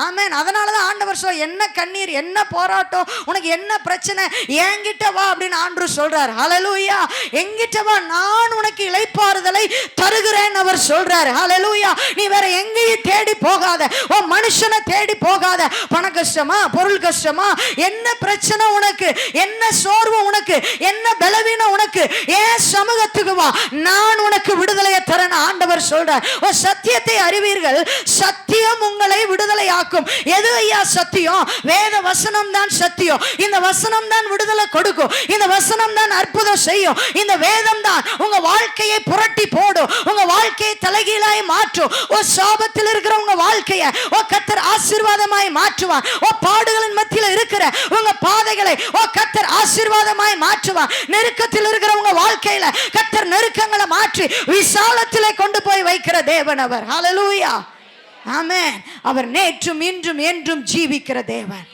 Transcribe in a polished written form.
ஆமென். அதனாலதான் ஆண்டவர் சொல்ல, என்ன கண்ணீர், என்ன போராட்டம், உனக்கு என்ன பிரச்சனை, என்கிட்ட வா அப்படின்னு ஆண்டவர் சொல்றார். ஹல்லேலூயா. என்கிட்ட வா, நான் உனக்கு இளைப்பாறுதலை தருகிறேன் அவர் சொல்றார். ஹல்லேலூயா. நீ வேற எங்கேயும் தேடி போகாத, உன் மனுஷனை தேடி போகாத. பண கஷ்டமா, பொருள் கஷ்டமா, என்ன பிரச்சனை உனக்கு, என்ன சோர்வு உனக்கு, என்ன பலவீனம் உனக்கு, ஏன் சமூகத்துக்கு வா, நான் உனக்கு விடுதலையை தரேன் ஆண்டவர் சொல்றார். ஓ, சத்தியத்தை அறிவீர்கள், சத்தியம் உங்களை விடுதலை ஆக்கும். எது ஐயா சத்தியம்? வேத வசனம் தான் சத்தியம். இந்த வசனம் தான் விடுதலை கொடுக்கும். இந்த வசனம் தான் அற்புதம் செய்யும். இந்த வேதம் தான் உங்க வாழ்க்கையை புரட்டி போடும், உங்க வாழ்க்கையை தலைகீழாய் மாற்றும். ஓ, சாபத்தில் இருக்கிற உங்க வாழ்க்கையை ஓ கர்த்தர் ஆசீர்வாதமாய் மாற்றுவார். ஓ, பாடுகளின் மத்தியில் இருக்கிற உங்க பாதைகளை ஓ கர்த்தர் ஆசீர்வாதமாய் மாற்றுவார். நெருக்கத்தில் இருக்கிற உங்க வாழ்க்கையில கர்த்தர் நெருக்கங்களை மாற்றி விசாலத்திலே கொண்டு போய் வைக்கிற தேவன் அவர். ஹல்லேலூயா. ஆமென். அவர் நேற்றும் இன்றும் என்றும் ஜீவிக்கிற தேவன்.